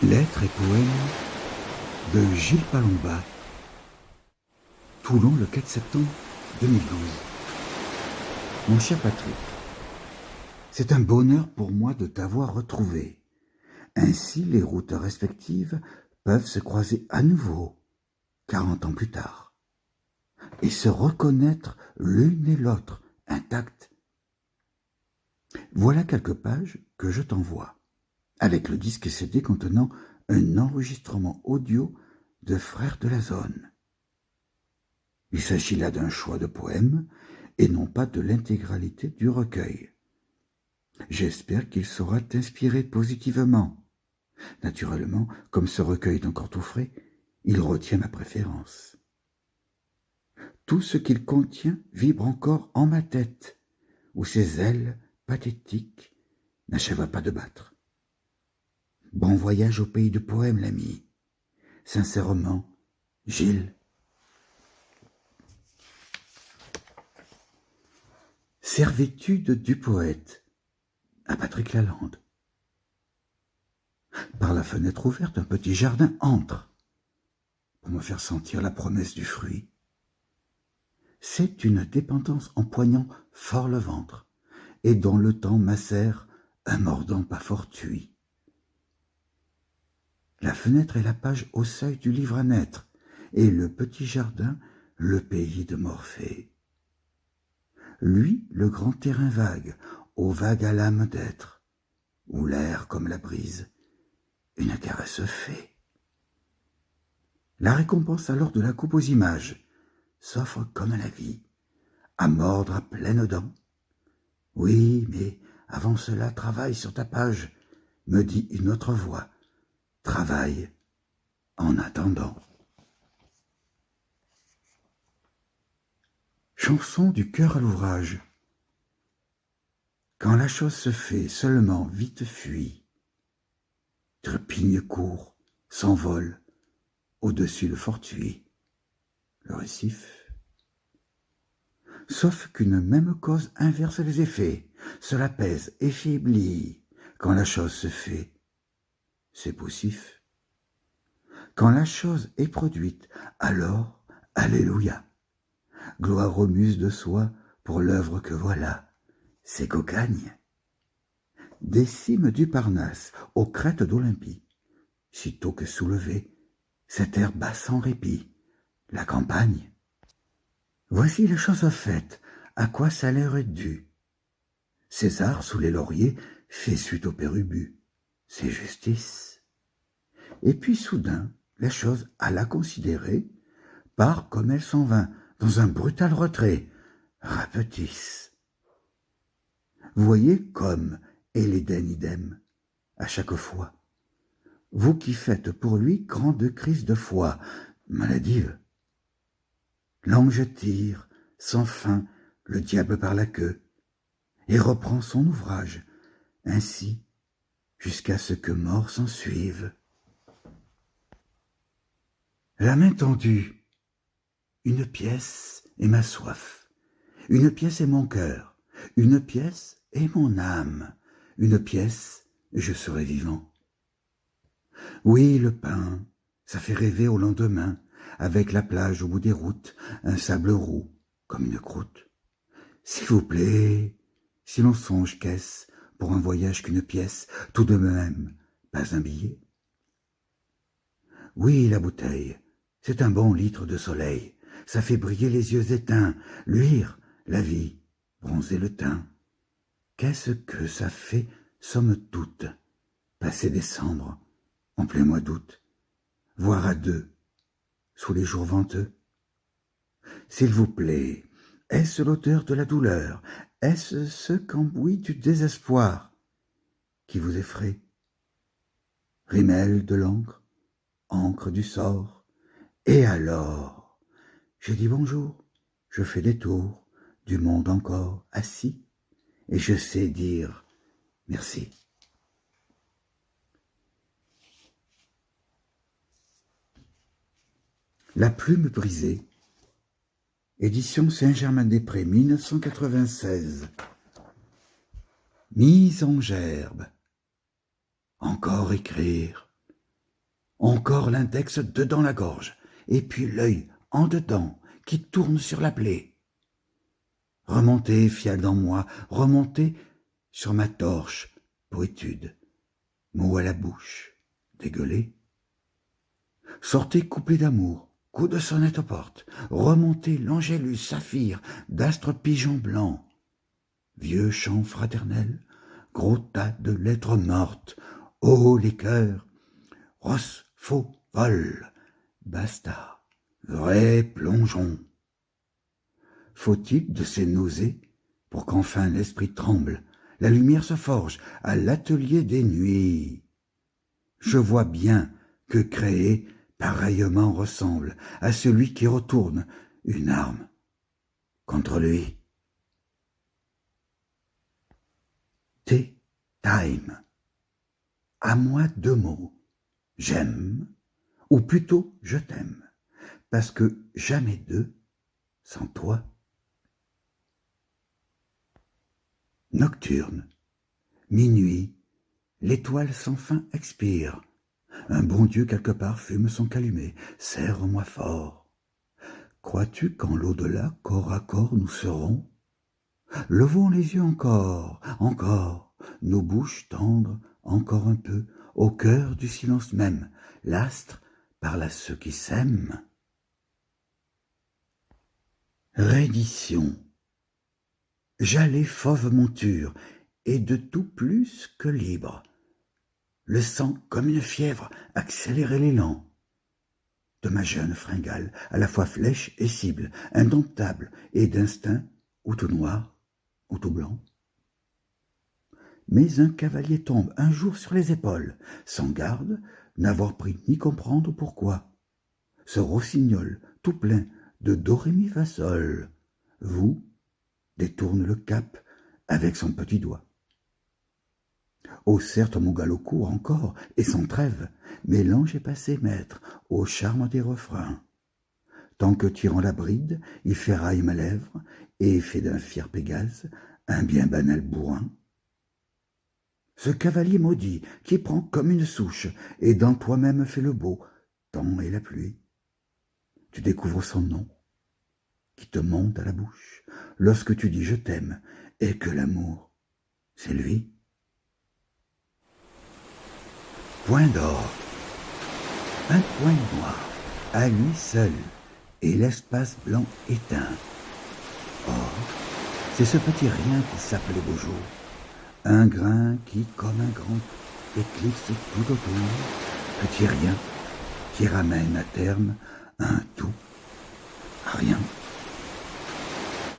Lettres et poèmes de Gilles Palomba. Toulon, le 4 septembre 2012. Mon cher Patrick, c'est un bonheur pour moi de t'avoir retrouvé. Ainsi, les routes respectives peuvent se croiser à nouveau, 40 ans plus tard, et se reconnaître l'une et l'autre intactes. Voilà quelques pages que je t'envoie, avec le disque CD contenant un enregistrement audio de Frères de la Zone. Il s'agit là d'un choix de poème et non pas de l'intégralité du recueil. J'espère qu'il saura t'inspirer positivement. Naturellement, comme ce recueil est encore tout frais, il retient ma préférence. Tout ce qu'il contient vibre encore en ma tête, où ses ailes pathétiques n'achèvent pas de battre. Bon voyage au pays de poèmes, l'ami. Sincèrement, Gilles. Servitude du poète à Patrick Lalande. Par la fenêtre ouverte, un petit jardin entre pour me faire sentir la promesse du fruit. C'est une dépendance empoignant fort le ventre et dont le temps macère un mordant pas fortuit. La fenêtre est la page au seuil du livre à naître et le petit jardin le pays de Morphée. Lui, le grand terrain vague, aux vagues à l'âme d'être, où l'air comme la brise, une caresse fait. La récompense alors de la coupe aux images s'offre comme la vie, à mordre à pleines dents. Oui, mais avant cela, travaille sur ta page, me dit une autre voix. Travaille en attendant. Chanson du cœur à l'ouvrage. Quand la chose se fait, seulement vite fuit. Trepigne court, s'envole, au-dessus le fortuit, le récif. Sauf qu'une même cause inverse les effets, cela pèse et faiblit. Quand la chose se fait, c'est poussif. Quand la chose est produite, alors, alléluia. Gloire aux muses de soi pour l'œuvre que voilà, c'est cocagne. Des cimes du Parnasse aux crêtes d'Olympie, sitôt que soulevé, cet air bat sans répit, la campagne. Voici les choses faites, à quoi ça leur est dû. César, sous les lauriers, fait suite au pérubus, c'est justice. Et puis soudain, les choses à la considérer, part comme elle s'en vint, dans un brutal retrait, rapetisse. Voyez comme, et l'Éden idem, à chaque fois. Vous qui faites pour lui grande crise de foi, maladive. L'ange tire, sans fin, le diable par la queue, et reprend son ouvrage, ainsi, jusqu'à ce que mort s'ensuive. La main tendue, une pièce est ma soif, une pièce est mon cœur, une pièce est mon âme, une pièce, je serai vivant. Oui, le pain, ça fait rêver au lendemain, avec la plage au bout des routes, un sable roux, comme une croûte. S'il vous plaît, si l'on songe qu'est-ce pour un voyage qu'une pièce, tout de même, pas un billet. Oui, la bouteille, c'est un bon litre de soleil, ça fait briller les yeux éteints, luire la vie, bronzer le teint. Qu'est-ce que ça fait, somme toute, passer décembre, en plein mois d'août, voire à deux, sous les jours venteux. S'il vous plaît, est-ce l'odeur de la douleur, est-ce ce cambouis du désespoir qui vous effraie? Rimel de l'encre, encre du sort, et alors, je dis bonjour, je fais des tours du monde encore assis, et je sais dire merci. La plume brisée, édition Saint-Germain-des-Prés, 1996. Mise en gerbe. Encore écrire, encore l'index dedans la gorge, et puis l'œil en dedans qui tourne sur la plaie. Remontez, fiale dans moi, remontez sur ma torche, poétude, mots à la bouche, dégueulé. Sortez couplé d'amour, coup de sonnette aux portes, remontez l'angélus saphir d'astres pigeons blancs. Vieux chant fraternel, gros tas de lettres mortes, oh les cœurs, Rosse, faux, vol, basta, vrai plongeon. Faut-il de ces nausées pour qu'enfin l'esprit tremble, la lumière se forge à l'atelier des nuits? Je vois bien que créer pareillement ressemble à celui qui retourne une arme contre lui. Time. À moi 2 mots. J'aime, ou plutôt je t'aime, parce que jamais 2 sans toi. Nocturne, minuit, l'étoile sans fin expire. Un bon Dieu quelque part fume son calumet, serre-moi fort. Crois-tu qu'en l'au-delà, corps à corps, nous serons? Levons les yeux encore, nos bouches tendres, encore un peu, au cœur du silence même, l'astre parle à ceux qui s'aiment. Reddition. J'allais fauve monture, et de tout plus que libre. Le sang, comme une fièvre, accélérait l'élan de ma jeune fringale, à la fois flèche et cible, indomptable et d'instinct, ou tout noir, ou tout blanc. Mais un cavalier tombe un jour sur les épaules, sans garde, n'avoir pris ni comprendre pourquoi. Ce rossignol, tout plein de do ré mi fa sol, vous, détourne le cap avec son petit doigt. Oh certes mon galop court encore, et sans trêve, mais l'ange est passé maître au charme des refrains. Tant que tirant la bride, il ferraille ma lèvre, et fait d'un fier Pégase un bien banal bourrin. Ce cavalier maudit, qui prend comme une souche, et dans toi-même fait le beau, temps et la pluie. Tu découvres son nom, qui te monte à la bouche, lorsque tu dis je t'aime, et que l'amour, c'est lui. Point d'or, un point noir, à lui seul, et l'espace blanc éteint. Or, c'est ce petit rien qui sape les beaux jours, un grain qui, comme un grand, éclipse tout autour, petit rien, qui ramène à terme un tout, rien.